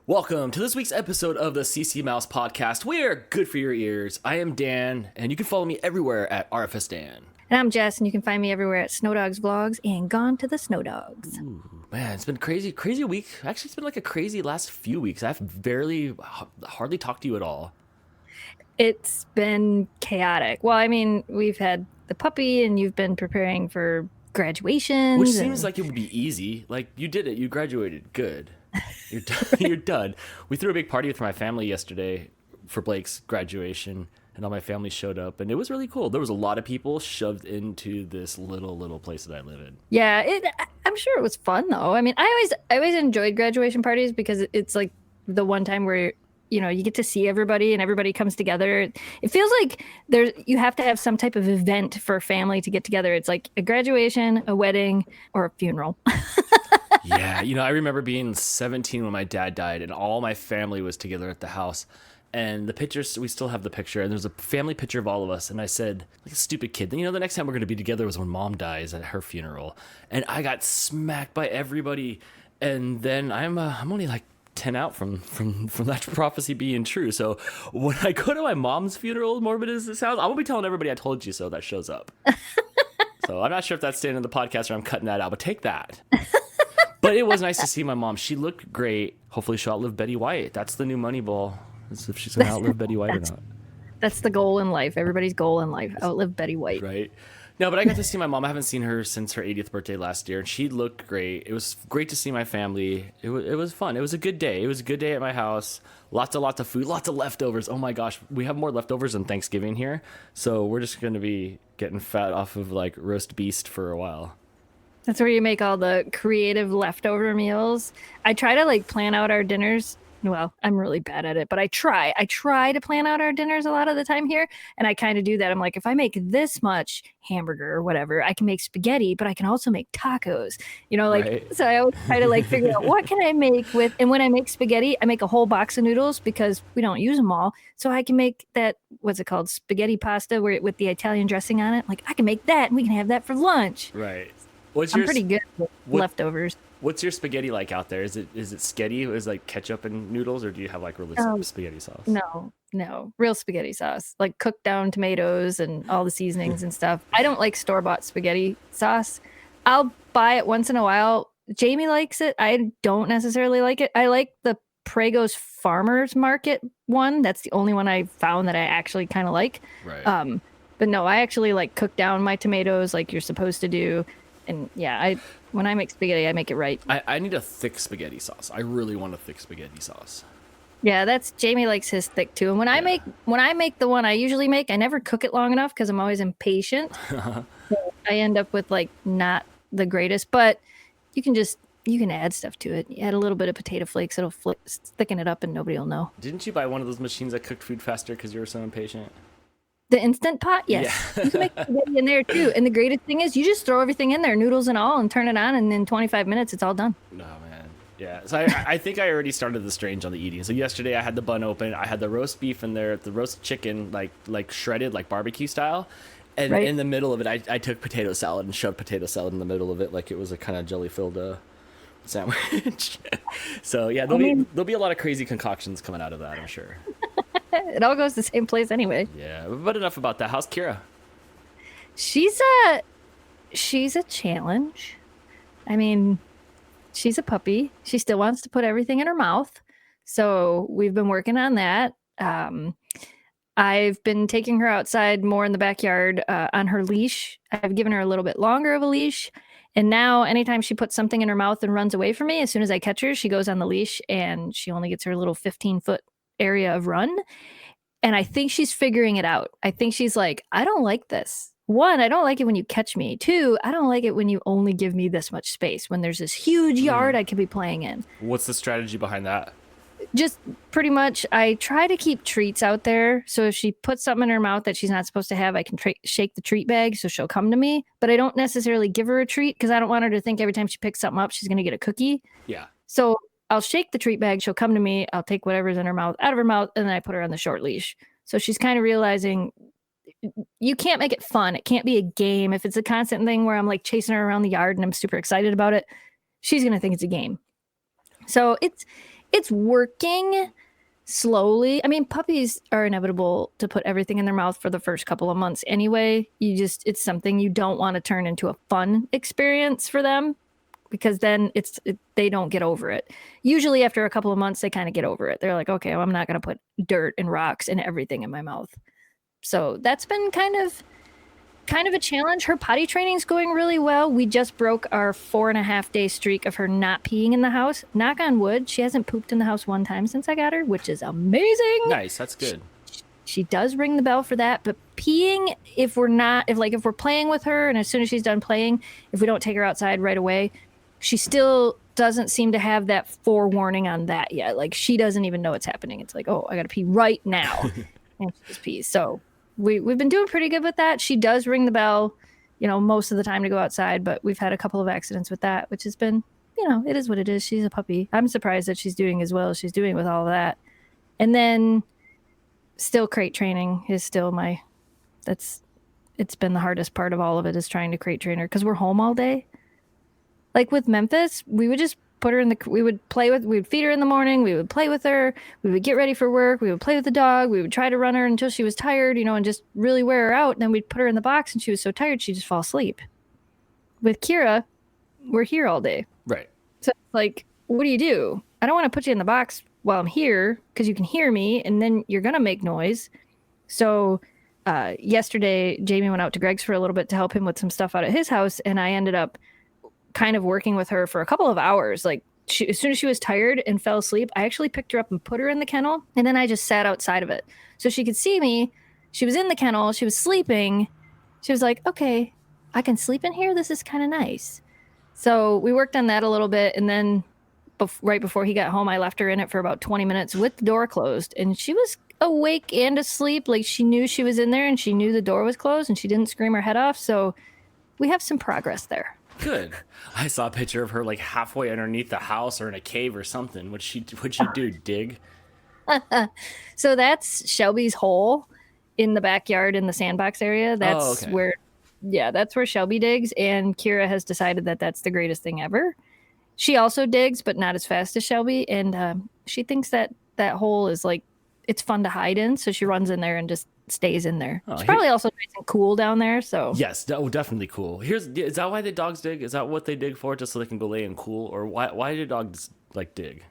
Welcome to this week's episode of the CCMouse Podcast. We're good for your ears. I am Dan, and you can follow me everywhere at RFS Dan. And I'm Jess, and you can find me everywhere at Snow Dogs Vlogs and Gone to the Snow Dogs. Ooh, man, it's been crazy week. Actually, it's been like a crazy last few weeks. I've hardly talked to you at all. It's been chaotic. Well, I mean, we've had the puppy, and you've been preparing for graduation. Which seems like it would be easy. Like, you did it. You graduated. Good. You're done. We threw a big party with my family yesterday for Blake's graduation, and all my family showed up, and it was really cool. There was a lot of people shoved into this little place that I live in. Yeah, I'm sure it was fun though. I mean, I always enjoyed graduation parties because it's like the one time where you get to see everybody and everybody comes together. It feels like you have to have some type of event for a family to get together. It's like a graduation, a wedding, or a funeral. Yeah, I remember being 17 when my dad died, and all my family was together at the house. And the pictures, we still have the picture, and there's a family picture of all of us. And I said, like a stupid kid, the next time we're going to be together was when Mom dies at her funeral. And I got smacked by everybody. And then I'm only like 10 out from that prophecy being true. So when I go to my mom's funeral, morbid as it sounds, I'm going to be telling everybody I told you so that shows up. So I'm not sure if that's staying in the podcast or I'm cutting that out, but take that. But it was nice to see my mom. She looked great. Hopefully she'll outlive Betty White. That's the new Moneyball. As if she's going to outlive Betty White or not. That's the goal in life. Everybody's goal in life. Outlive Betty White. Right. No, but I got to see my mom. I haven't seen her since her 80th birthday last year, and she looked great. It was great to see my family. It was fun. It was a good day. It was a good day at my house. Lots of food, lots of leftovers. Oh my gosh, we have more leftovers than Thanksgiving here. So we're just going to be getting fat off of like roast beast for a while. That's where you make all the creative leftover meals. I try to like plan out our dinners. Well, I'm really bad at it, but I try to plan out our dinners a lot of the time here. And I kind of do that. I'm like, if I make this much hamburger or whatever, I can make spaghetti, but I can also make tacos, Right. So I always try to like figure out what can I make with, and when I make spaghetti, I make a whole box of noodles because we don't use them all. So I can make that, what's it called? Spaghetti pasta with the Italian dressing on it. Like I can make that and we can have that for lunch. Right. I'm pretty good with leftovers. What's your spaghetti like out there? Is it sketty? Is it like ketchup and noodles, or do you have like really spaghetti sauce? No, real spaghetti sauce, like cooked down tomatoes and all the seasonings and stuff. I don't like store-bought spaghetti sauce. I'll buy it once in a while. Jamie likes it. I don't necessarily like it. I like the Prego's Farmers Market one. That's the only one I found that I actually kind of like. Right. But no, I actually like cook down my tomatoes like you're supposed to do. And yeah, when I make spaghetti, I make it right. I need a thick spaghetti sauce. I really want a thick spaghetti sauce. Yeah, Jamie likes his thick too. And when I make the one I usually make, I never cook it long enough because I'm always impatient. So I end up with like not the greatest, but you can add stuff to it. You add a little bit of potato flakes, it'll thicken it up, and nobody will know. Didn't you buy one of those machines that cooked food faster because you were so impatient? The Instant Pot? Yes. Yeah. You can make spaghetti in there too. And the greatest thing is you just throw everything in there, noodles and all, and turn it on, and in 25 minutes it's all done. No, man. Yeah. So I think I already started the strange on the eating. So yesterday I had the bun open. I had the roast beef in there, the roast chicken, like shredded, like barbecue style. And in the middle of it, I took potato salad and shoved potato salad in the middle of it like it was a kind of jelly-filled sandwich. So yeah, there'll be a lot of crazy concoctions coming out of that, I'm sure. It all goes to the same place anyway. Yeah, but enough about that. How's Kira? She's a challenge. I mean, she's a puppy. She still wants to put everything in her mouth. So we've been working on that. I've been taking her outside more in the backyard on her leash. I've given her a little bit longer of a leash. And now anytime she puts something in her mouth and runs away from me, as soon as I catch her, she goes on the leash and she only gets her little 15-foot area of run. And I think she's figuring it out. I think she's like, I don't like this. One, I don't like it when you catch me. Two, I don't like it when you only give me this much space, when there's this huge yard I could be playing in. What's the strategy behind that? Just pretty much, I try to keep treats out there. So if she puts something in her mouth that she's not supposed to have, I can shake the treat bag so she'll come to me. But I don't necessarily give her a treat because I don't want her to think every time she picks something up, she's going to get a cookie. Yeah. So I'll shake the treat bag. She'll come to me. I'll take whatever's in her mouth out of her mouth, and then I put her on the short leash. So she's kind of realizing you can't make it fun. It can't be a game. If it's a constant thing where I'm like chasing her around the yard and I'm super excited about it, she's going to think it's a game. So it's It's working slowly. I mean, puppies are inevitable to put everything in their mouth for the first couple of months anyway. It's something you don't want to turn into a fun experience for them, because then they don't get over it. Usually after a couple of months, they kind of get over it. They're like, okay, well, I'm not going to put dirt and rocks and everything in my mouth. So that's been kind of a challenge. Her potty training's going really well. We just broke our 4.5-day streak of her not peeing in the house. Knock on wood, she hasn't pooped in the house one time since I got her, which is amazing. Nice, that's good. She does ring the bell for that, but peeing, if we're playing with her and as soon as she's done playing, if we don't take her outside right away, she still doesn't seem to have that forewarning on that yet. Like, she doesn't even know it's happening. It's like, oh, I got to pee right now. And she just pees. So we've been doing pretty good with that. She does ring the bell, most of the time to go outside, but we've had a couple of accidents with that, which has been, it is what it is. She's a puppy. I'm surprised that she's doing as well as she's doing with all of that. And then still crate training is still it's been the hardest part of all of it, is trying to crate train her, because we're home all day. Like with Memphis, we would just put her we would feed her in the morning, we would play with her, we would get ready for work, we would play with the dog, we would try to run her until she was tired, and just really wear her out. And then we'd put her in the box and she was so tired she'd just fall asleep. With Kira, we're here all day. Right. So like, what do? I don't want to put you in the box while I'm here because you can hear me and then you're going to make noise. So yesterday, Jamie went out to Greg's for a little bit to help him with some stuff out at his house, and I ended up kind of working with her for a couple of hours. Like, as soon as she was tired and fell asleep, I actually picked her up and put her in the kennel, and then I just sat outside of it so she could see me. She was in the kennel, she was sleeping. She was like, okay, I can sleep in here, this is kind of nice. So we worked on that a little bit, and then right before he got home, I left her in it for about 20 minutes with the door closed, and she was awake and asleep. Like, she knew she was in there and she knew the door was closed, and she didn't scream her head off. So we have some progress there. Good. I saw a picture of her like halfway underneath the house or in a cave or something. What'd she do? Dig? So that's Shelby's hole in the backyard in the sandbox area. That's okay. that's where Shelby digs, and Kira has decided that that's the greatest thing ever. She also digs, but not as fast as Shelby, and she thinks that hole is like, it's fun to hide in, so she runs in there and just stays in there. It's probably also nice and cool down there. So yes, definitely cool. Is that why the dogs dig? Is that what they dig for, just so they can go lay and cool, or why do dogs like dig?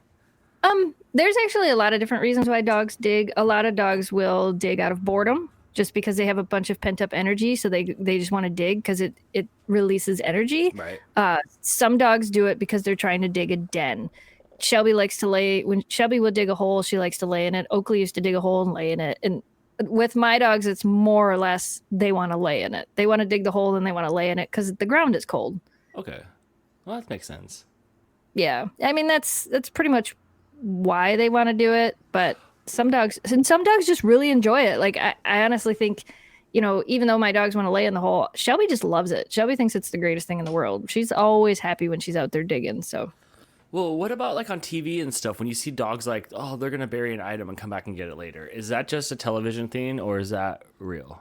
There's actually a lot of different reasons why dogs dig. A lot of dogs will dig out of boredom, just because they have a bunch of pent up energy, so they just want to dig because it releases energy. Right. Some dogs do it because they're trying to dig a den. Shelby likes to lay. When Shelby would dig a hole, she likes to lay in it. Oakley used to dig a hole and lay in it. And with my dogs, it's more or less they want to lay in it. They want to dig the hole and they want to lay in it because the ground is cold. Okay, well, that makes sense. Yeah, I mean that's pretty much why they want to do it. But some dogs just really enjoy it. Like I honestly think, even though my dogs want to lay in the hole, Shelby just loves it. Shelby thinks it's the greatest thing in the world. She's always happy when she's out there digging. So. Well, what about like on TV and stuff, when you see dogs like, oh, they're going to bury an item and come back and get it later? Is that just a television thing, or is that real?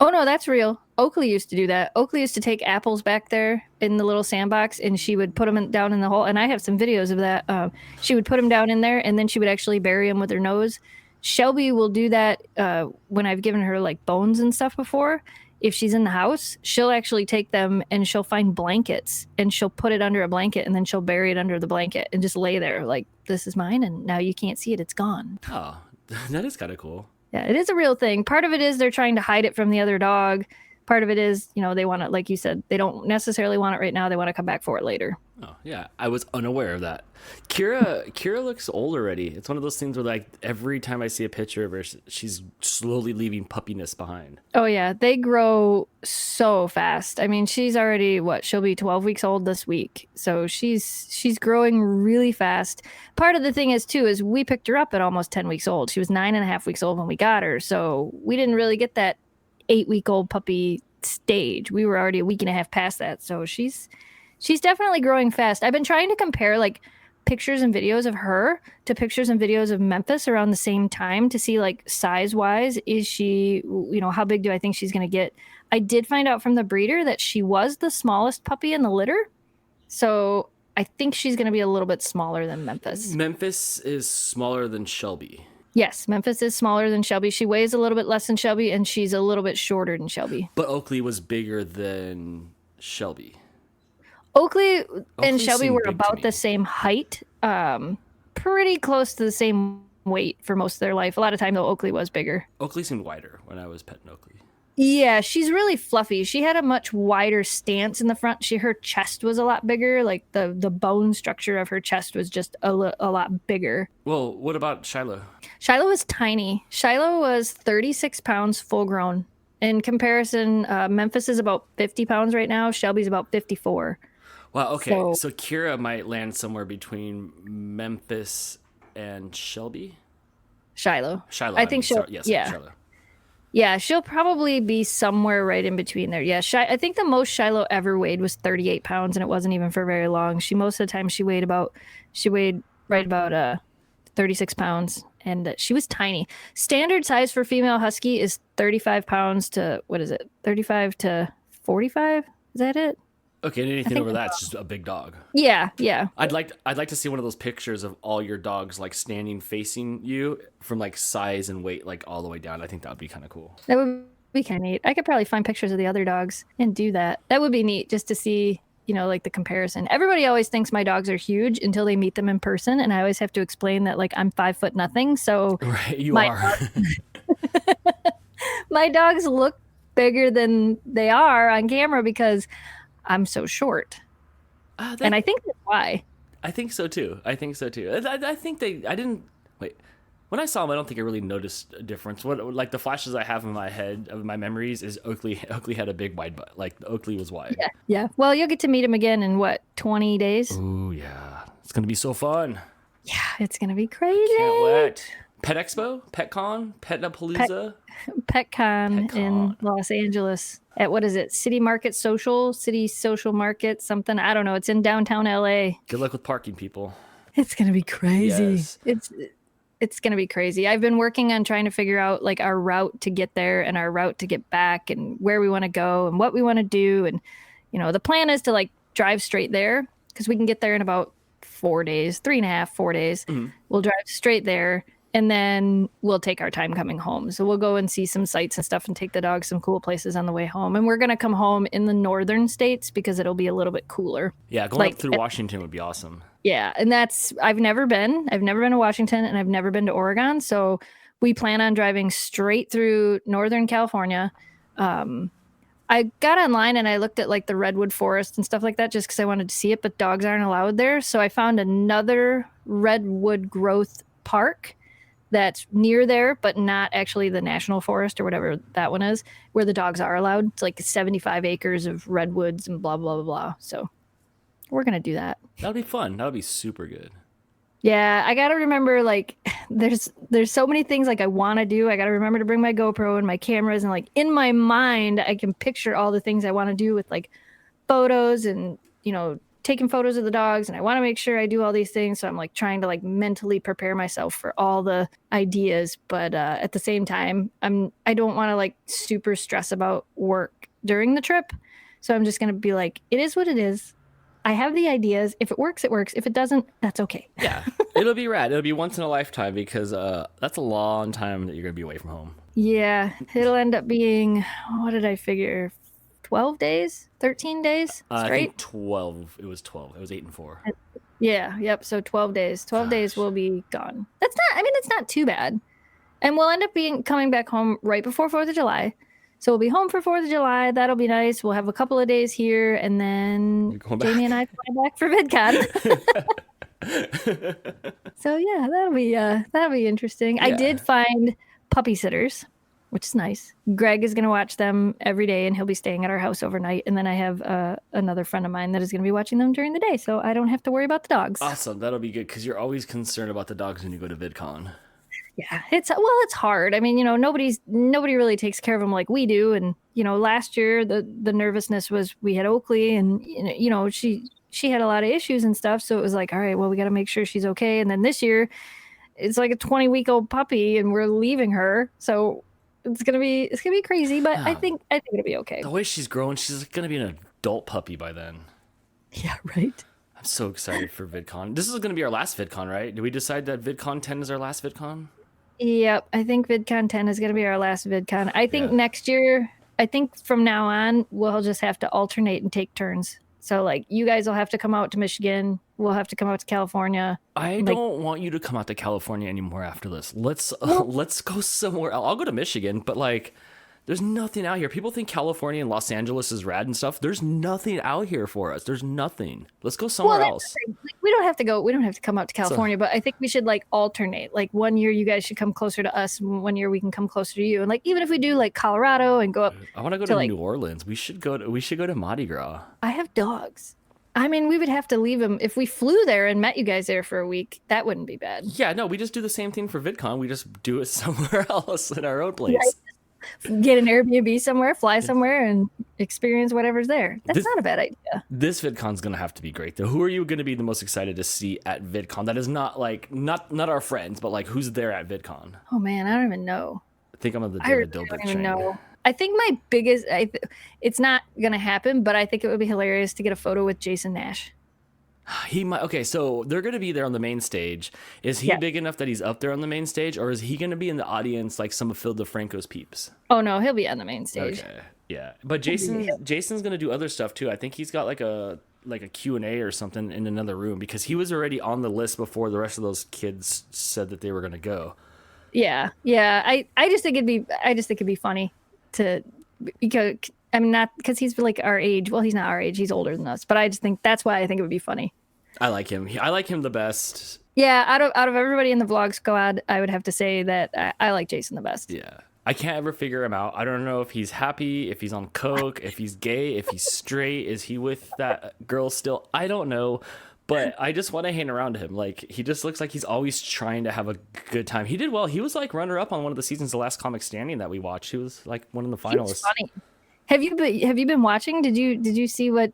Oh, no, that's real. Oakley used to do that. Oakley used to take apples back there in the little sandbox, and she would put them down in the hole. And I have some videos of that. She would put them down in there, and then she would actually bury them with her nose. Shelby will do that when I've given her like bones and stuff before. If she's in the house, she'll actually take them and she'll find blankets and she'll put it under a blanket, and then she'll bury it under the blanket and just lay there like, this is mine and now you can't see it. It's gone. Oh, that is kind of cool. Yeah, it is a real thing. Part of it is they're trying to hide it from the other dog. Part of it is, they want it, like you said, they don't necessarily want it right now. They want to come back for it later. Oh, yeah. I was unaware of that. Kira looks old already. It's one of those things where, like, every time I see a picture of her, she's slowly leaving puppiness behind. Oh, yeah. They grow so fast. I mean, she's already, she'll be 12 weeks old this week. So she's growing really fast. Part of the thing is, too, is we picked her up at almost 10 weeks old. She was 9.5 weeks old when we got her. So we didn't really get that 8-week-old puppy stage. We were already a week and a half past that. So she's definitely growing fast. I've been trying to compare like pictures and videos of her to pictures and videos of Memphis around the same time to see like size wise, is she, how big do I think she's going to get? I did find out from the breeder that she was the smallest puppy in the litter. So I think she's going to be a little bit smaller than Memphis. Memphis is smaller than Shelby. Yes, Memphis is smaller than Shelby. She weighs a little bit less than Shelby, and she's a little bit shorter than Shelby. But Oakley was bigger than Shelby. Oakley and Shelby seemed were big to about me. the same height, pretty close to the same weight for most of their life. A lot of time, though, Oakley was bigger. Oakley seemed wider when I was petting Oakley. Yeah, she's really fluffy. She had a much wider stance in the front. Her chest was a lot bigger. Like the bone structure of her chest was just a lot bigger. Well, what about Shiloh? Shiloh was tiny. Shiloh was 36 pounds full grown. In comparison, Memphis is about 50 pounds right now. Shelby's about 54. Wow, okay. So Kira might land somewhere between Memphis and Shelby? Shiloh. I think she'll, yes, yeah. Shiloh. Yeah, she'll probably be somewhere right in between there. Yeah, I think the most Shiloh ever weighed was 38 pounds, and it wasn't even for very long. Most of the time she weighed right about 36 pounds, and she was tiny. Standard size for female husky is 35 pounds to, 35 to 45? Is that it? Okay, and anything over that's just a big dog. Yeah. I'd like to see one of those pictures of all your dogs like standing facing you from like size and weight like all the way down. I think that would be kind of cool. That would be kind of neat. I could probably find pictures of the other dogs and do that. That would be neat just to see, like the comparison. Everybody always thinks my dogs are huge until they meet them in person, and I always have to explain that like I'm 5'0". So right, you are. My dogs look bigger than they are on camera because I'm so short. And I think that's why. I think so too. I think when I saw him, I don't think I really noticed a difference. What like the flashes I have in my head of my memories is Oakley had a big wide butt. Like Oakley was wide. Yeah. Well, you'll get to meet him again in 20 days? Ooh, yeah. It's going to be so fun. Yeah, it's going to be crazy. Can't wait. Pet Expo? Petcon? Petnapalooza? Petcon in Los Angeles at City Social Market, something. I don't know. It's in downtown LA. Good luck with parking, people. It's going to be crazy. Yes. It's going to be crazy. I've been working on trying to figure out like our route to get there and our route to get back and where we want to go and what we want to do. And, the plan is to like drive straight there because we can get there in about 4 days, 3.5, 4 days. Mm-hmm. We'll drive straight there. And then we'll take our time coming home. So we'll go and see some sights and stuff and take the dogs some cool places on the way home. And we're going to come home in the northern states because it'll be a little bit cooler. Yeah, going up through Washington would be awesome. Yeah, and I've never been to Washington and I've never been to Oregon. So we plan on driving straight through Northern California. I got online and I looked at like the redwood forest and stuff like that just because I wanted to see it, but dogs aren't allowed there. So I found another redwood growth park that's near there, but not actually the national forest or whatever that one is, where the dogs are allowed. It's like 75 acres of redwoods and blah, blah, blah, blah. So we're going to do that. That'll be fun. That'll be super good. Yeah, I got to remember, like, there's so many things, like, I want to do. I got to remember to bring my GoPro and my cameras. And, like, in my mind, I can picture all the things I want to do with, like, photos and, taking photos of the dogs, and I want to make sure I do all these things. So I'm like trying to like mentally prepare myself for all the ideas. But at the same time, I don't want to like super stress about work during the trip. So I'm just going to be like, it is what it is. I have the ideas. If it works, it works. If it doesn't, that's okay. Yeah, it'll be rad. It'll be once in a lifetime because that's a long time that you're going to be away from home. Yeah, it'll end up being, what did I figure? 12 days, 13 days straight? I think 12. It was 12. It was 8 and 4. Yeah. Yep. So 12 days. 12 days will be gone. It's not too bad. And we'll end up coming back home right before 4th of July. So we'll be home for 4th of July. That'll be nice. We'll have a couple of days here, and then Jamie and I fly back for VidCon. So yeah, that'll be interesting. Yeah. I did find puppy sitters, which is nice. Greg is going to watch them every day, and he'll be staying at our house overnight. And then I have another friend of mine that is going to be watching them during the day, so I don't have to worry about the dogs. Awesome. That'll be good, because you're always concerned about the dogs when you go to VidCon. Yeah, it's hard. I mean, nobody really takes care of them like we do. And, last year the nervousness was we had Oakley, and, she had a lot of issues and stuff. So it was like, all right, well, we got to make sure she's okay. And then this year it's like a 20-week-old puppy and we're leaving her. So it's going to be crazy, but I think it'll be okay. The way she's growing, she's going to be an adult puppy by then. Yeah, right. I'm so excited for VidCon. This is going to be our last VidCon, right? Did we decide that VidCon 10 is our last VidCon? Yep, I think VidCon 10 is going to be our last VidCon. I think Yeah. next year, I think from now on, we'll just have to alternate and take turns. So, like, you guys will have to come out to Michigan. We'll have to come out to California. I don't want you to come out to California anymore after this. Let's go somewhere else. I'll go to Michigan, but like, there's nothing out here. People think California and Los Angeles is rad and stuff. There's nothing out here for us. There's nothing. Let's go somewhere else. We don't have to go. We don't have to come out to California, but I think we should like alternate. Like 1 year, you guys should come closer to us. And 1 year, we can come closer to you. And like, even if we do like Colorado and go up, I want to go to New Orleans. We should go to Mardi Gras. I have dogs. I mean, we would have to leave them. If we flew there and met you guys there for a week, that wouldn't be bad. Yeah, no, we just do the same thing for VidCon. We just do it somewhere else in our own place. Right. Get an Airbnb somewhere, fly somewhere, and experience whatever's there. That's not a bad idea. This VidCon's gonna have to be great, though. Who are you gonna be the most excited to see at VidCon? That is not like not our friends, but like who's there at VidCon? Oh man, I don't even know. I think I'm on the David Dobrik train. I don't even know. I think my biggest, it's not gonna happen, but I think it would be hilarious to get a photo with Jason Nash. He might. Okay, so they're going to be there on the main stage. Is he big enough that he's up there on the main stage, or is he going to be in the audience like some of Phil DeFranco's peeps? Oh no, he'll be on the main stage. Okay, yeah, but Jason's going to do other stuff too. I think he's got like a Q&A or something in another room because he was already on the list before the rest of those kids said that they were going to go. Yeah. I just think it'd be funny to because. I mean, not because he's like our age. Well, he's not our age. He's older than us. But I just think that's why I think it would be funny. I like him. I like him the best. Yeah, out of everybody in the vlog squad, I would have to say that I like Jason the best. Yeah. I can't ever figure him out. I don't know if he's happy, if he's on coke, if he's gay, if he's straight. Is he with that girl still? I don't know. But I just want to hang around him. Like, he just looks like he's always trying to have a good time. He did well. He was like runner-up on one of the seasons, The Last Comic Standing that we watched. He was like one of the finalists. He was funny. Have you been watching? Did you see what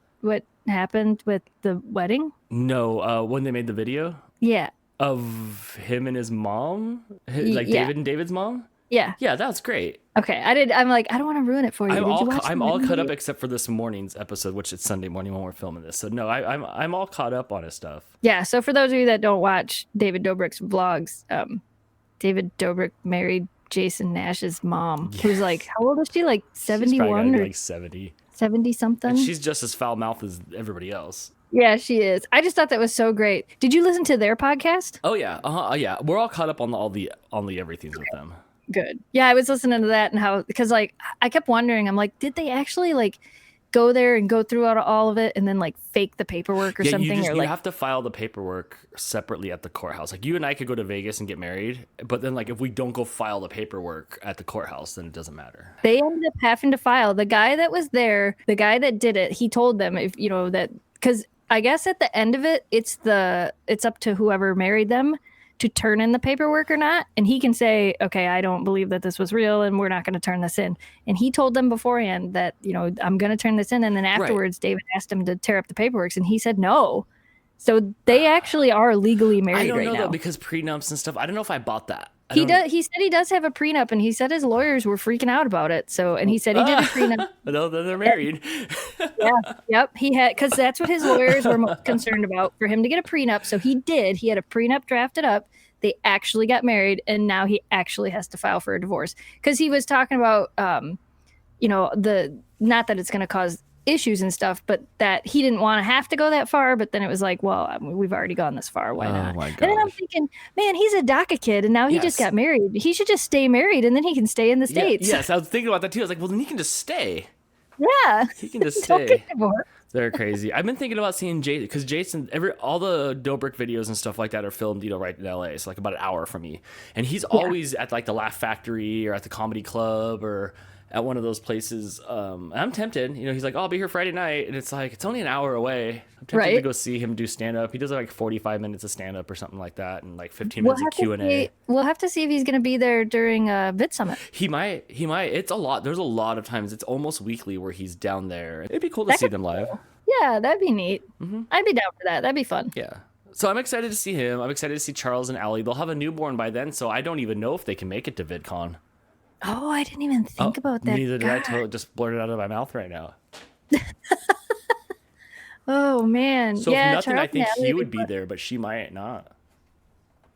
happened with the wedding? No, when they made the video? Yeah. Of him and his mom? David and David's mom? Yeah. Yeah, that was great. Okay. I'm like, I don't want to ruin it for you. I'm all caught up except for this morning's episode, which is Sunday morning when we're filming this. So no, I'm all caught up on his stuff. Yeah, so for those of you that don't watch David Dobrik's vlogs, David Dobrik married Jason Nash's mom, who's like, how old is she? Like 71 or like 70 something? And she's just as foul-mouthed as everybody else. Yeah, she is. I just thought that was so great. Did you listen to their podcast? Oh yeah, yeah. We're all caught up on all the everythings with them. Good. Yeah, I was listening to that and how, because like I kept wondering, I'm like, did they actually like go there and go through all of it and then like fake the paperwork or something? You have to file the paperwork separately at the courthouse. Like you and I could go to Vegas and get married, but then like if we don't go file the paperwork at the courthouse, then it doesn't matter. They ended up having to file. The guy that was there, the guy that did it, he told them if you know that, because I guess at the end of it, it's up to whoever married them to turn in the paperwork or not. And he can say, okay, I don't believe that this was real and we're not going to turn this in. And he told them beforehand that, you know, I'm going to turn this in. And then afterwards, David asked him to tear up the paperwork and he said no. So they actually are legally married right now. I don't know though, because prenups and stuff. I don't know if I bought that. He said he does have a prenup, and he said his lawyers were freaking out about it. So, and he said he did a prenup. No, then they're married. Yep. He had, because that's what his lawyers were most concerned about, for him to get a prenup. So he did. He had a prenup drafted up. They actually got married, and now he actually has to file for a divorce because he was talking about, you know, not that it's going to cause issues and stuff, but that he didn't want to have to go that far. But then it was like, well, I mean, we've already gone this far. Why not? My gosh. And then I'm thinking, man, he's a DACA kid, and now he just got married. He should just stay married, and then he can stay in the States. Yes, I was thinking about that too. I was like, well, then he can just stay. Yeah, he can just stay. They're crazy. I've been thinking about seeing Jason because Jason, all the Dobrik videos and stuff like that are filmed, you know, right in LA. It's like about an hour from me, and he's always at like the Laugh Factory or at the Comedy Club or at one of those places. I'm tempted. You know, he's like, oh, I'll be here Friday night, and it's like it's only an hour away. I'm tempted to go see him do stand up. He does like 45 minutes of stand up or something like that, and like 15 minutes of Q&A. We'll have to see if he's going to be there during Vid Summit. He might. It's a lot. There's a lot of times. It's almost weekly where he's down there. It'd be cool to see them live. Yeah, that'd be neat. Mm-hmm. I'd be down for that. That'd be fun. Yeah. So I'm excited to see him. I'm excited to see Charles and Allie. They'll have a newborn by then, so I don't even know if they can make it to VidCon. Oh, I didn't even think about that. Neither did I. Totally just blurted out of my mouth right now. Oh man, So if yeah. nothing, I Charles and think Natalie he would would be be fun. there, but she might not.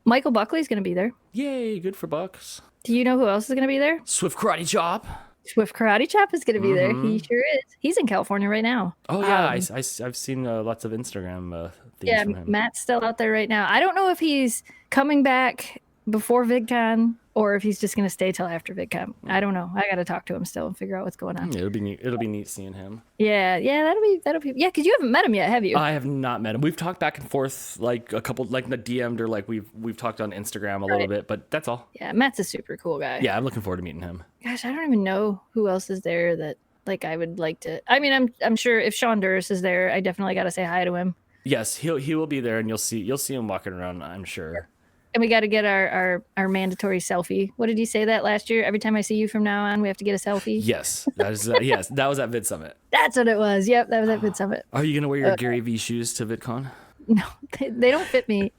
Michael Buckley's gonna be there. Yay, good for Bucks. Do you know who else is gonna be there? Swift Karate Chop. Swift Karate Chop is gonna be there. He Mm-hmm. sure is. He's in California right now. Oh yeah, I've seen lots of Instagram things Yeah, from him. Matt's still out there right now. I don't know if he's coming back before VidCon or if he's just going to stay till after VidCon. I don't know. I got to talk to him still and figure out what's going on. It'll be neat. It'll be neat seeing him. Yeah, that'll be. Yeah, because you haven't met him yet, have you? I have not met him. We've talked back and forth like a couple, like the DM'd or like we've talked on Instagram a little bit, but that's all. Yeah, Matt's a super cool guy. Yeah, I'm looking forward to meeting him. Gosh, I don't even know who else is there that like I would like to. I mean, I'm sure if Sean Duras is there, I definitely got to say hi to him. Yes, he will be there, and you'll see him walking around, I'm sure. And we got to get our mandatory selfie. What did you say that last year? Every time I see you from now on, we have to get a selfie. Yes, that is that was at Vid Summit. That's what it was. Yep, that was at Vid Summit. Are you gonna wear your Gary V shoes to VidCon? No, they don't fit me.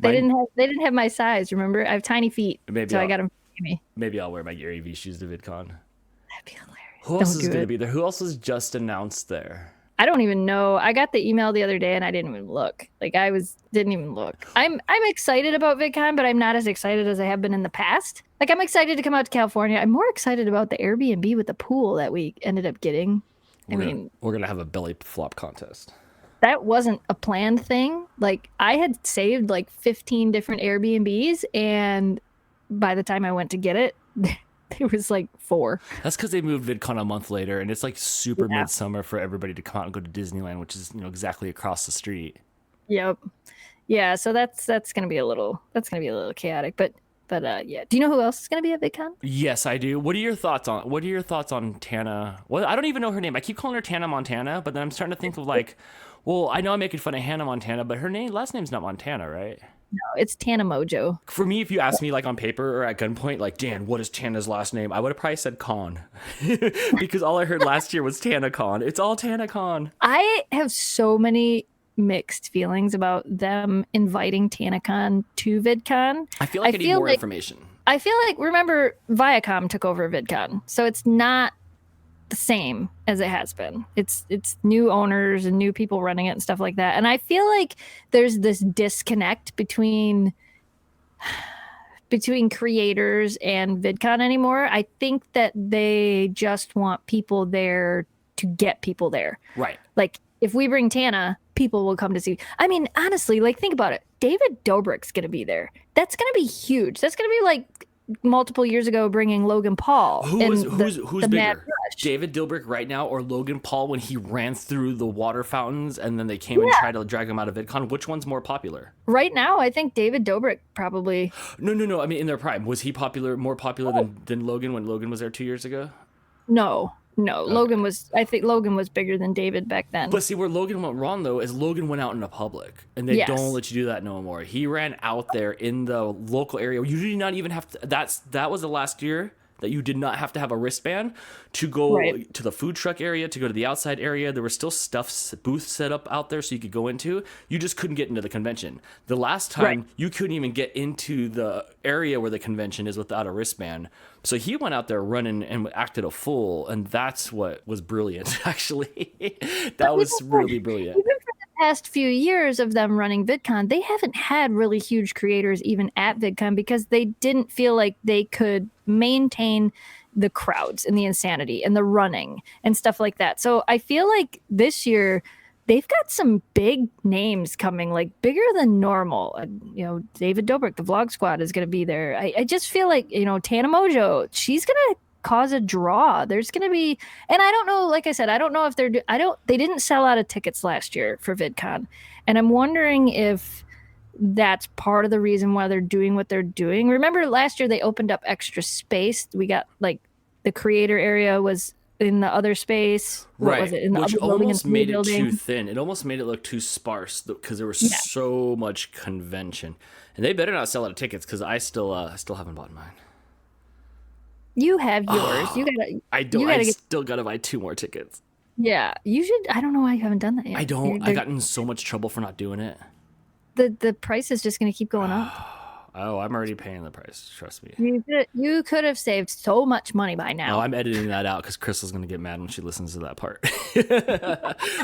They didn't have my size. Remember, I have tiny feet, so I got them fit me. Maybe I'll wear my Gary V shoes to VidCon. That'd be hilarious. Who else is gonna be there? Who else was just announced there? I don't even know. I got the email the other day and I didn't even look. Like didn't even look. I'm excited about VidCon, but I'm not as excited as I have been in the past. Like I'm excited to come out to California. I'm more excited about the Airbnb with the pool that we ended up getting. We're gonna have a belly flop contest. That wasn't a planned thing. Like I had saved like 15 different Airbnbs, and by the time I went to get it, there was like 4. That's because they moved VidCon a month later, and it's like super midsummer for everybody to come out and go to Disneyland, which is exactly across the street. Yep. Yeah. So that's gonna be a little chaotic, but yeah. Do you know who else is gonna be at VidCon? Yes, I do. What are your thoughts on Tana? Well, I don't even know her name. I keep calling her Tana Montana, but then I'm starting to think of like, well, I know I'm making fun of Hannah Montana, but her last name's not Montana, right? No, it's Tana Mojo. For me, if you asked me like on paper or at gunpoint, like, Dan, what is Tana's last name? I would have probably said Con. Because all I heard last year was TanaCon. It's all TanaCon. I have so many mixed feelings about them inviting TanaCon to VidCon. I feel like I need more information. I feel like, remember, Viacom took over VidCon. So it's not the same as it has been. It's new owners and new people running it and stuff like that. And I feel like there's this disconnect between creators and VidCon anymore. I think that they just want people there to get people there. Right. Like if we bring Tana, people will come to see. I mean, honestly, like think about it. David Dobrik's going to be there. That's going to be huge. That's going to be like multiple years ago bringing Logan Paul. Who's bigger, David Dobrik right now or Logan Paul when he ran through the water fountains and then they came and tried to drag him out of VidCon? Which one's more popular? Right now, I think David Dobrik probably. No. I mean, in their prime, was he more popular than Logan when Logan was there 2 years ago? No. Okay. I think Logan was bigger than David back then. But see, where Logan went wrong, though, is Logan went out in the public. And they don't let you do that no more. He ran out there in the local area. You did not even have to... That was the last year that you did not have to have a wristband to go to the food truck area, to go to the outside area. There was still booths set up out there so you could go into. You just couldn't get into the convention. The last time, you couldn't even get into the area where the convention is without a wristband. So he went out there running and acted a fool, and that's what was brilliant, actually. That was really brilliant. Even for the past few years of them running VidCon, they haven't had really huge creators even at VidCon because they didn't feel like they could maintain the crowds and the insanity and the running and stuff like that. So I feel like this year they've got some big names coming, like bigger than normal. David Dobrik, the Vlog Squad, is going to be there. I just feel like, Tana Mojo, she's going to cause a draw. There's going to be, and I don't know, like I said, I don't know if they didn't sell out of tickets last year for VidCon. And I'm wondering if that's part of the reason why they're doing what they're doing. Remember last year they opened up extra space. We got like the creator area was in the other space. What was it? In the Which other building, almost made it too thin. It almost made it look too sparse because there was so much convention. And they better not sell out of tickets because I still haven't bought mine. You have yours. You gotta. I don't. I still gotta buy 2 more tickets. Yeah, you should. I don't know why you haven't done that yet. I don't. I got in so much trouble for not doing it. The price is just gonna keep going up. Oh, I'm already paying the price. Trust me. You could have saved so much money by now. Oh, I'm editing that out because Crystal's going to get mad when she listens to that part.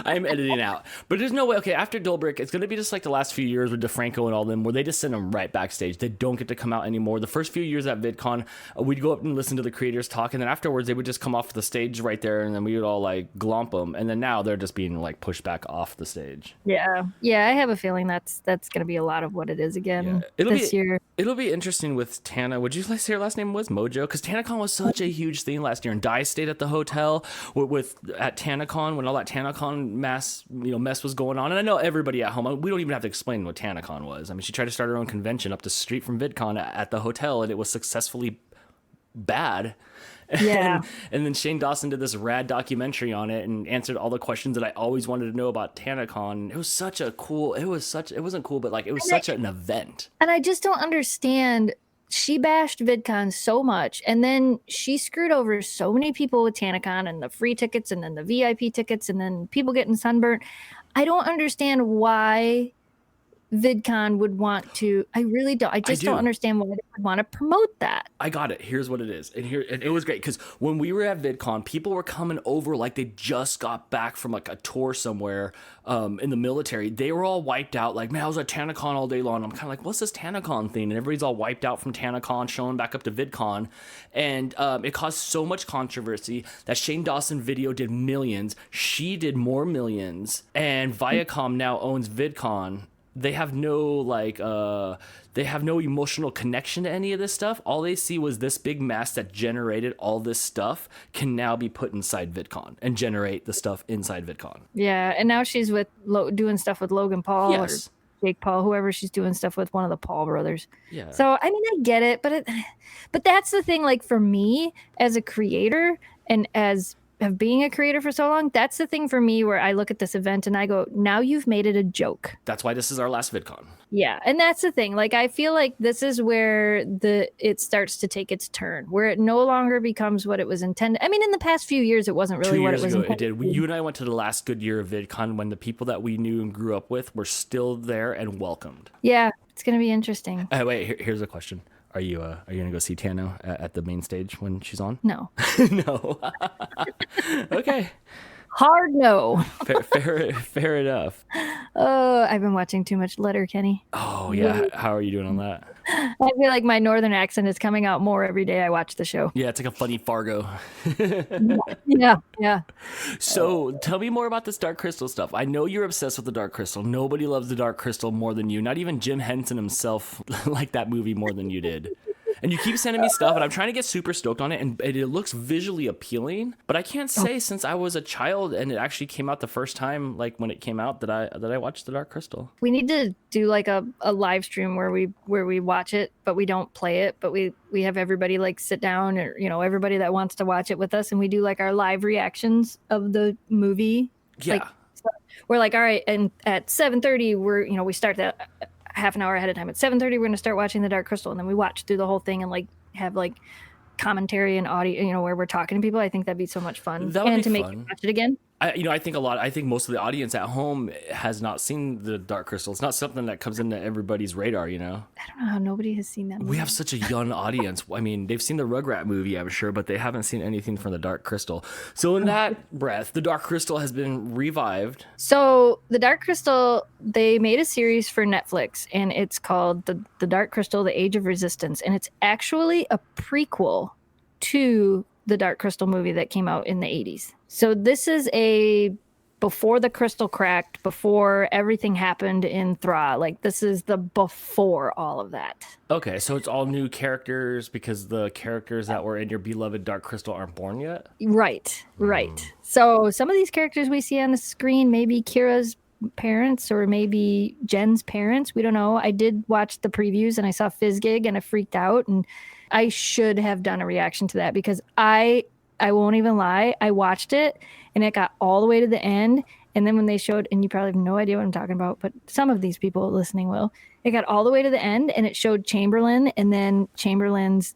I'm editing out. But there's no way. Okay, after Dolbrick, it's going to be just like the last few years with DeFranco and all them, where they just send them right backstage. They don't get to come out anymore. The first few years at VidCon, we'd go up and listen to the creators talk, and then afterwards they would just come off the stage right there, and then we would all like glomp them. And then now they're just being like pushed back off the stage. Yeah, I have a feeling that's going to be a lot of what it is again this year. It'll be interesting with Tana. Would you say her last name was Mojo? Because TanaCon was such a huge thing last year, and Di stayed at the hotel at TanaCon when all that TanaCon mess was going on. And I know everybody at home, we don't even have to explain what TanaCon was. I mean, she tried to start her own convention up the street from VidCon at the hotel, and it was successfully bad. Yeah. And then Shane Dawson did this rad documentary on it and answered all the questions that I always wanted to know about TanaCon. It was such a cool, it wasn't cool, but like it was such an event. And I just don't understand. She bashed VidCon so much, and then she screwed over so many people with TanaCon and the free tickets and then the VIP tickets and then people getting sunburnt. I don't understand why VidCon would want to. I really don't. I don't understand why they would want to promote that. I got it. Here's what it is. And it was great because when we were at VidCon, people were coming over like they just got back from like a tour somewhere in the military. They were all wiped out. Like, man, I was at TanaCon all day long. I'm kind of like, what's this TanaCon thing? And everybody's all wiped out from TanaCon, showing back up to VidCon. And it caused so much controversy that Shane Dawson Video did millions. She did more millions. And Viacom now owns VidCon. They have no emotional connection to any of this stuff. All they see was this big mass that generated all this stuff can now be put inside VidCon and generate the stuff inside VidCon. Yeah, and now she's with doing stuff with Logan Paul. Yes. Or Jake Paul, whoever she's doing stuff with, one of the Paul brothers. Yeah. So I mean, I get it, but that's the thing. Like for me as a creator and as of being a creator for so long, that's the thing for me where I look at this event and I go, now you've made it a joke. That's why this is our last VidCon. Yeah, and that's the thing. Like I feel like this is where it starts to take its turn, where it no longer becomes what it was intended. I mean, in the past few years, it wasn't really what it was intended. It did. You and I went to the last good year of VidCon when the people that we knew and grew up with were still there and welcomed. Yeah, it's going to be interesting. Wait, here's a question. Are you gonna go see Tana at the main stage when she's on? No. No. Okay. Hard no. Fair enough. Oh, I've been watching too much Letterkenny. Oh yeah. How are you doing on that? I feel like my northern accent is coming out more every day I watch the show. Yeah, it's like a funny Fargo. Yeah. So tell me more about this Dark Crystal stuff. I know you're obsessed with the Dark Crystal. Nobody loves the Dark Crystal more than you. Not even Jim Henson himself liked that movie more than you did. And you keep sending me stuff, and I'm trying to get super stoked on it, and it looks visually appealing. But I can't say since I was a child and it actually came out the first time, like when it came out, that I watched the Dark Crystal. We need to do like a live stream where we watch it, but we don't play it, but we have everybody like sit down, or everybody that wants to watch it with us, and we do like our live reactions of the movie. Yeah. Like, so we're like, all right, and at 7:30 we start that half an hour ahead of time. At 7:30 we're going to start watching the Dark Crystal, and then we watch through the whole thing and like have like commentary and audio, where we're talking to people. I think that'd be so much fun. That would be make fun. you watch it again. I think most of the audience at home has not seen the Dark Crystal. It's not something that comes into everybody's radar, I don't know how nobody has seen that movie. We have such a young audience. I mean, they've seen the Rugrat movie, I'm sure, but they haven't seen anything from the Dark Crystal. So in that breath, the Dark Crystal has been revived. So the Dark Crystal, they made a series for Netflix, and it's called the Dark Crystal: The Age of Resistance, and it's actually a prequel to the Dark Crystal movie that came out in the 80s. So this is before the crystal cracked, before everything happened in Thra. Like this is the before all of that. Okay, so it's all new characters because the characters that were in your beloved Dark Crystal aren't born yet? Right. So some of these characters we see on the screen, maybe Kira's parents or maybe Jen's parents. We don't know. I did watch the previews and I saw Fizzgig and I freaked out, and I should have done a reaction to that because I won't even lie. I watched it and it got all the way to the end. And then when they showed, and you probably have no idea what I'm talking about, but some of these people listening will, it got all the way to the end and it showed Chamberlain, and then Chamberlain's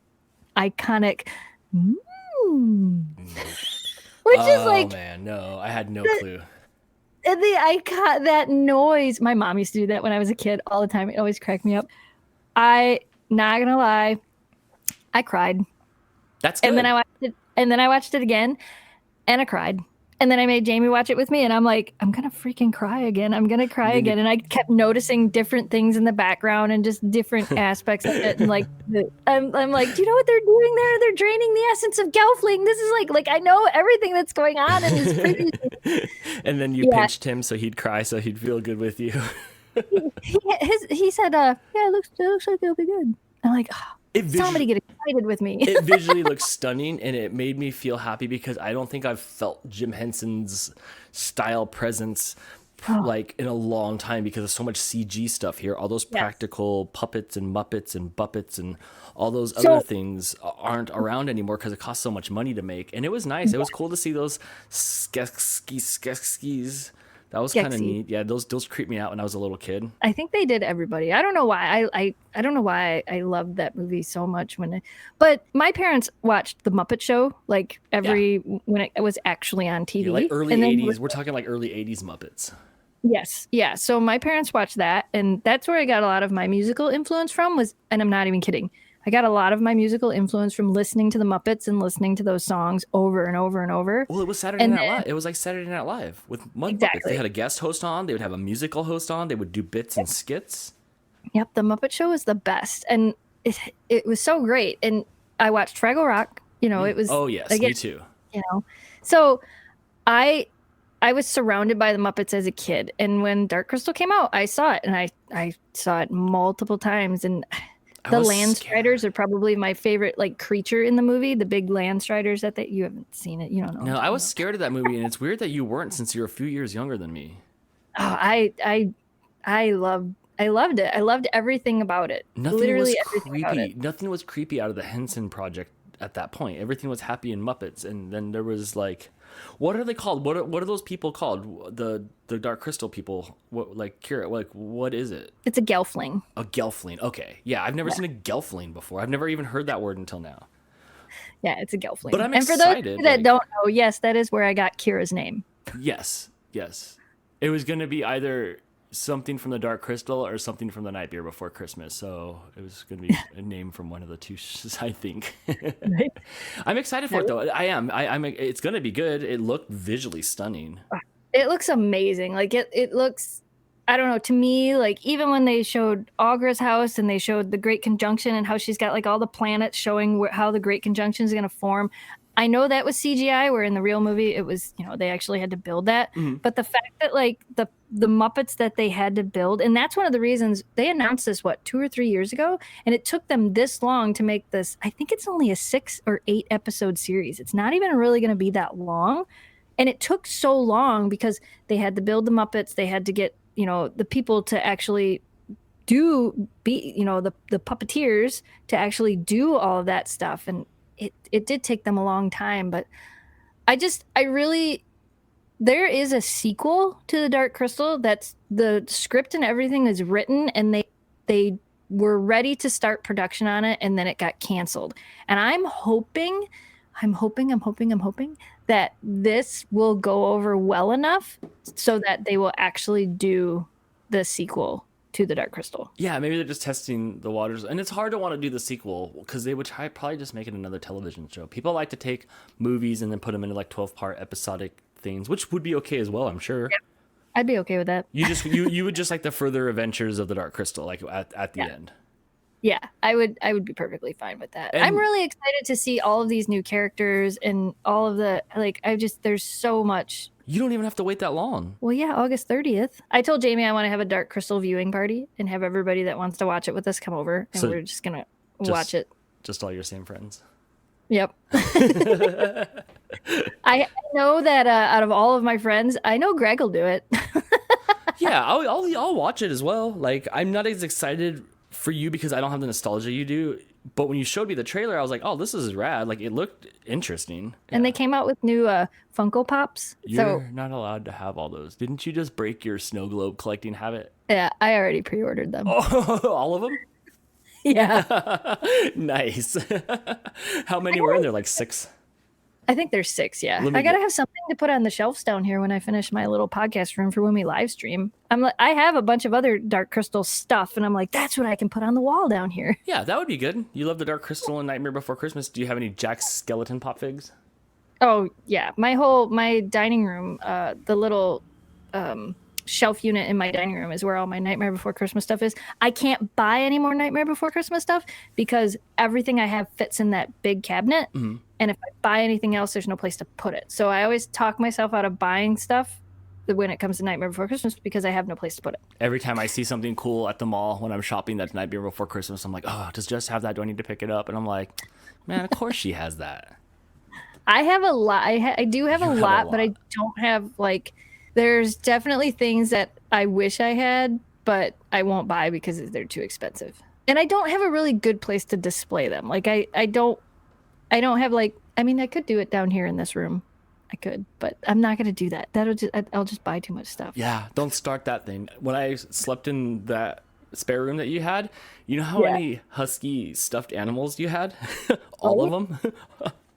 iconic, which is like, oh man, no, I had no clue. That noise. My mom used to do that when I was a kid all the time. It always cracked me up. not gonna lie, I cried. That's good. And then I watched it again, and I cried. And then I made Jamie watch it with me, and I'm like, I'm gonna freaking cry again. I'm gonna cry again. And I kept noticing different things in the background and just different aspects of it. And like, I'm like, do you know what they're doing there? They're draining the essence of Gelfling. This is like I know everything that's going on in these previews. And then you pinched him so he'd cry, so he'd feel good with you. he said, yeah, it looks like it'll be good. I'm like, somebody get excited with me. It visually looks stunning, and it made me feel happy because I don't think I've felt Jim Henson's style presence like in a long time because of so much CG stuff here. All those practical puppets and Muppets and Buppets and all those other things aren't around anymore because it costs so much money to make. And it was nice. It was cool to see those skeksis. That was kind of neat. Yeah, those creeped me out when I was a little kid. I think they did everybody. I don't know why. I don't know why I loved that movie so much but my parents watched the Muppet Show like when it was actually on TV. Yeah, like early 80s. We're talking like early 80s Muppets. Yes. Yeah. So my parents watched that, and that's where I got a lot of my musical influence from and I'm not even kidding. I got a lot of my musical influence from listening to the Muppets and listening to those songs over and over and over. Well, it was Saturday Night Live. It was like Saturday Night Live with Muppets. They had a guest host on. They would have a musical host on. They would do bits and skits. Yep, the Muppet Show was the best, and it was so great. And I watched Fraggle Rock. You know, it was. Oh yes, me too. You know, so I was surrounded by the Muppets as a kid, and when Dark Crystal came out, I saw it, and I saw it multiple times, and. The land striders are probably my favorite like creature in the movie. The big land striders you haven't seen it. You don't know. No, I was scared of that movie, and it's weird that you weren't since you're a few years younger than me. Oh, I loved it. I loved everything about it. Nothing was creepy. Nothing was creepy out of the Henson Project at that point. Everything was happy and Muppets, and then there was like, what are they called? What are those people called? The Dark Crystal people? What, like Kira? Like what is it? It's a Gelfling. A Gelfling. Okay, yeah, I've never seen a Gelfling before. I've never even heard that word until now. Yeah, it's a Gelfling. But I'm excited. And for those that don't know, yes, that is where I got Kira's name. Yes. It was going to be either something from the Dark Crystal or something from the Night Beer Before Christmas. So it was going to be a name from one of the two, I think. Right. I'm excited for it though. I am. It's going to be good. It looked visually stunning. It looks amazing. Like it looks, I don't know, to me, like even when they showed Aughra's house and they showed the Great Conjunction and how she's got like all the planets showing how the Great Conjunction is going to form. I know that was CGI, where in the real movie it was, they actually had to build that. Mm-hmm. But the fact that like the Muppets that they had to build, and that's one of the reasons they announced this, 2 or 3 years ago, and it took them this long to make this. I think it's only a 6 or 8 episode series. It's not even really going to be that long. And it took so long because they had to build the Muppets. They had to get, the people to actually the puppeteers to actually do all of that stuff. And it did take them a long time, but there is a sequel to the Dark Crystal. That's the script and everything is written, and they were ready to start production on it, and then it got canceled. And I'm hoping that this will go over well enough so that they will actually do the sequel to the Dark Crystal. Yeah, maybe they're just testing the waters, and it's hard to want to do the sequel because they would probably just make it another television show. People like to take movies and then put them into like 12-part episodic things, which would be okay as well, I'm sure. Yeah, I'd be okay with that. You would just like the further adventures of the Dark Crystal, like at the end. Yeah, I would be perfectly fine with that. And I'm really excited to see all of these new characters and all of the there's so much. You don't even have to wait that long. Well, yeah, August 30th. I told Jamie I want to have a Dark Crystal viewing party and have everybody that wants to watch it with us come over, and we're just going to watch it. Just all your same friends. Yep. I know that out of all of my friends, I know Greg will do it. Yeah, I'll watch it as well. Like, I'm not as excited for you because I don't have the nostalgia you do. But when you showed me the trailer, I was like, "Oh, this is rad!" Like, it looked interesting. And they came out with new Funko Pops. You're not allowed to have all those. Didn't you just break your snow globe collecting habit? Yeah, I already pre-ordered them. Oh, all of them? Yeah. Nice. How many were in there? Like 6? I think there's 6, yeah. Let me I gotta have something to put on the shelves down here when I finish my little podcast room for when we live stream. I have a bunch of other Dark Crystal stuff, and I'm like, that's what I can put on the wall down here. Yeah, that would be good. You love the Dark Crystal and Nightmare Before Christmas. Do you have any Jack's Skeleton Pop Figs? Oh yeah, my dining room, the little shelf unit in my dining room is where all my Nightmare Before Christmas stuff is. I can't buy any more Nightmare Before Christmas stuff because everything I have fits in that big cabinet. Mm-hmm. And if I buy anything else, there's no place to put it. So I always talk myself out of buying stuff when it comes to Nightmare Before Christmas because I have no place to put it. Every time I see something cool at the mall when I'm shopping that's Nightmare Before Christmas, I'm like, oh, does Jess have that? Do I need to pick it up? And I'm like, man, of course she has that. I have a lot. I do have a lot, but I don't have like. There's definitely things that I wish I had, but I won't buy because they're too expensive. And I don't have a really good place to display them. Like I don't have like. I mean, I could do it down here in this room. I could, but I'm not gonna do that. I'll just buy too much stuff. Yeah, don't start that thing. When I slept in that spare room that you had, you know how many husky stuffed animals you had? All of them.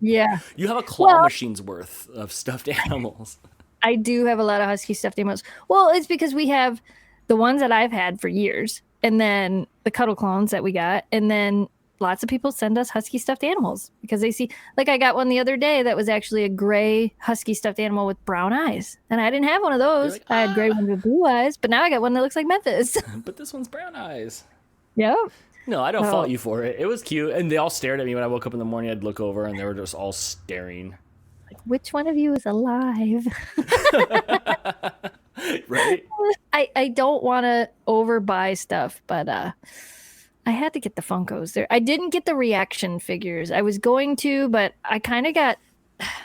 Yeah. You have a claw machine's worth of stuffed animals. I do have a lot of husky stuffed animals. Well, it's because we have the ones that I've had for years, and then the cuddle clones that we got, and then lots of people send us husky stuffed animals because they see, like I got one the other day that was actually a gray husky stuffed animal with brown eyes. And I didn't have one of those. Like, I had gray ones with blue eyes, but now I got one that looks like Memphis. But this one's brown eyes. Yep. No, I don't fault you for it. It was cute. And they all stared at me when I woke up in the morning. I'd look over and they were just all staring. Like, which one of you is alive? Right? I don't want to overbuy stuff, but I had to get the Funkos there. I didn't get the reaction figures. I was going to, but I kind of got...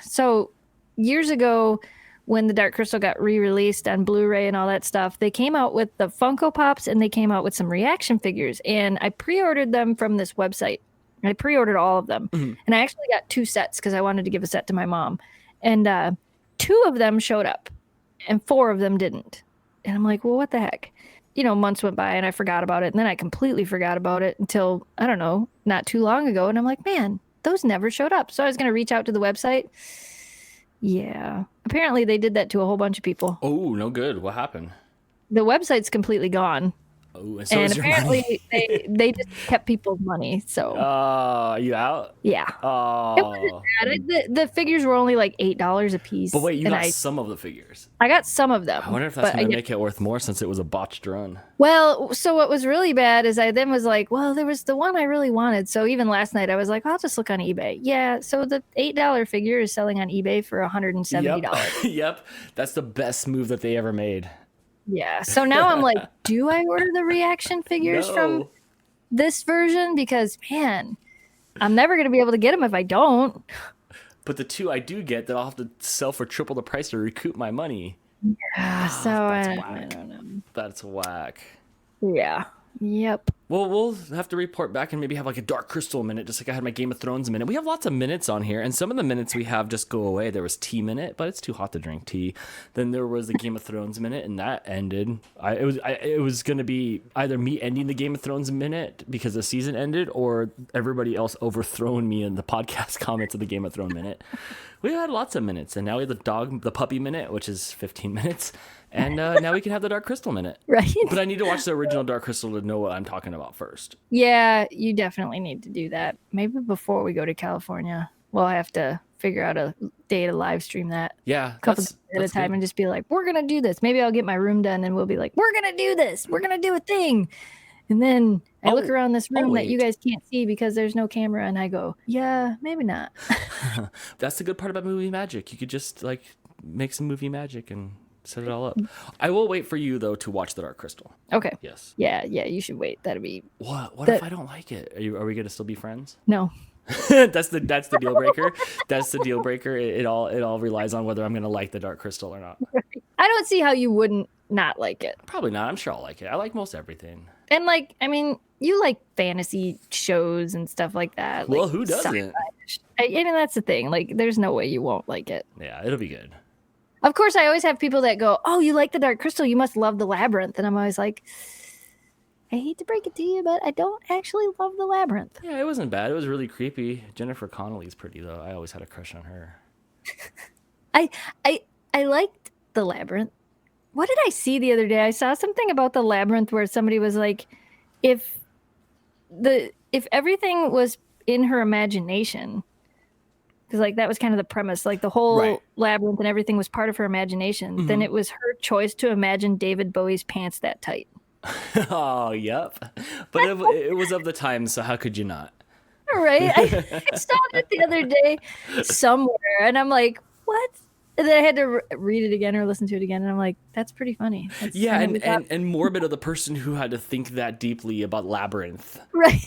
So years ago, when the Dark Crystal got re-released on Blu-ray and all that stuff, they came out with the Funko Pops and they came out with some reaction figures. And I pre-ordered them from this website. I pre-ordered all of them. Mm-hmm. And I actually got 2 sets because I wanted to give a set to my mom. And 2 of them showed up and 4 of them didn't. And I'm like, well, what the heck? You know, months went by and I forgot about it. And then I completely forgot about it until, I don't know, not too long ago. And I'm like, man, those never showed up. So I was going to reach out to the website. Yeah. Apparently they did that to a whole bunch of people. Oh, no good. What happened? The website's completely gone. Oh, and so and is your apparently money. they just kept people's money. So are you out? Yeah. Oh. It wasn't bad. The figures were only like $8 a piece. But wait, you got some of the figures. I got some of them. I wonder if that's going to make it worth more since it was a botched run. Well, so what was really bad is I then was like, well, there was the one I really wanted. So even last night I was like, I'll just look on eBay. Yeah. So the $8 figure is selling on eBay for $170. Yep. That's the best move that they ever made. Yeah. So now I'm like, do I order the reaction figures from this version? Because, man, I'm never going to be able to get them if I don't. But the 2 I do get that I'll have to sell for triple the price to recoup my money. Yeah. So I don't know. That's whack. Yeah. Yep. Well, we'll have to report back and maybe have like a Dark Crystal minute, just like I had my Game of Thrones minute. We have lots of minutes on here, and some of the minutes we have just go away. There was tea minute, but it's too hot to drink tea. Then there was the Game of Thrones minute, and that ended. It was going to be either me ending the Game of Thrones minute because the season ended, or everybody else overthrowing me in the podcast comments of the Game of Thrones minute. We had lots of minutes, and now we have the puppy minute, which is 15 minutes. And now we can have the Dark Crystal minute. Right. But I need to watch the original Dark Crystal to know what I'm talking about first. Yeah, you definitely need to do that. Maybe before we go to California, we'll have to figure out a day to live stream that. Yeah. A couple days at a time and just be like, we're going to do this. Maybe I'll get my room done and we'll be like, we're going to do this. We're going to do a thing. And then I look around this room that you guys can't see because there's no camera. And I go, yeah, maybe not. That's the good part about movie magic. You could just like make some movie magic and set it all up. I will wait for you though to watch the Dark Crystal. Okay. Yes. Yeah, you should wait. That'd be. What if I don't like it? Are we gonna still be friends? No. That's the deal breaker. That's the deal breaker. It all relies on whether I'm gonna like the Dark Crystal or not. I don't see how you wouldn't not like it. Probably not. I'm sure I'll like it. I like most everything. And like, I mean, you like fantasy shows and stuff like that. Well, like who doesn't? I mean, that's the thing. Like, there's no way you won't like it. Yeah, it'll be good. Of course, I always have people that go, oh, you like the Dark Crystal, you must love the Labyrinth. And I'm always like, I hate to break it to you, but I don't actually love the Labyrinth. Yeah, it wasn't bad. It was really creepy. Jennifer Connelly's pretty, though. I always had a crush on her. I I liked the labyrinth. What did I see the other day? I saw something about the labyrinth where somebody was like, if everything was in her imagination, because like that was kind of the premise, like the whole labyrinth and everything was part of her imagination, then it was her choice to imagine David Bowie's pants that tight. Oh, yep. But it was of the time, so how could you not? Right? I saw it the other day somewhere, and I'm like, what? And then I had to read it again or listen to it again, and I'm like, that's pretty funny. That's and morbid of the person who had to think that deeply about Labyrinth. Right.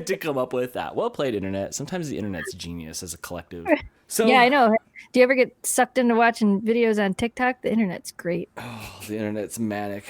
To come up with that. Well played, internet. Sometimes the internet's genius as a collective. So yeah, I know. Do you ever get sucked into watching videos on TikTok? The internet's great. Oh, the internet's manic.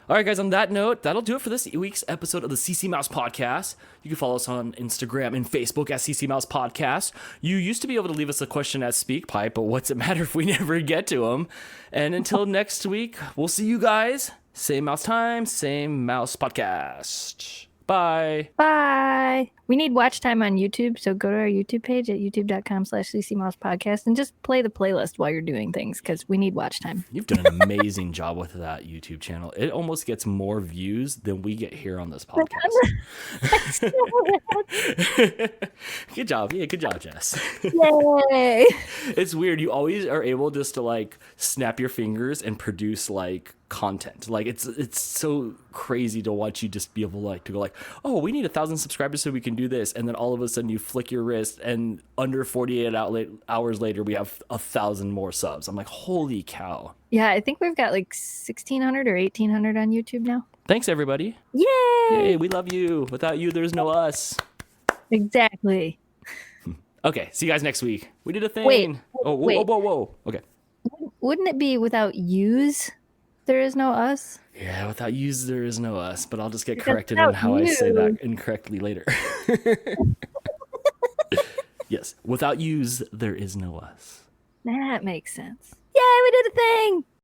All right, guys, on that note, that'll do it for this week's episode of the CCMouse Podcast. You can follow us on Instagram and Facebook at CCMouse Podcast. You used to be able to leave us a question at SpeakPipe, but what's it matter if we never get to them? And until next week, we'll see you guys. Same mouse time, same mouse podcast. Bye. Bye. We need watch time on YouTube, so go to our YouTube page at youtube.com/CCMouse Podcast and just play the playlist while you're doing things because we need watch time. You've done an amazing job with that YouTube channel. It almost gets more views than we get here on this podcast. Good job. Yeah, good job, Jess. Yay. It's weird. You always are able just to like snap your fingers and produce like content. Like it's so crazy to watch you just be able to go like, oh, we need 1,000 subscribers so we can do this, and then all of a sudden you flick your wrist and under 48 hours later we have 1,000 more subs. I'm like, holy cow. Yeah, I think we've got like 1,600 or 1,800 on YouTube now. Thanks, everybody. Yay! Yay, we love you. Without you, there's no us. Exactly. Okay, see you guys next week. We did a thing. Wait. Whoa. Okay. Wouldn't it be without yous, there is no us? Yeah, without yous, there is no us, but I'll just get corrected on how I say that incorrectly later. Yes, without yous, there is no us. That makes sense. Yay, we did a thing!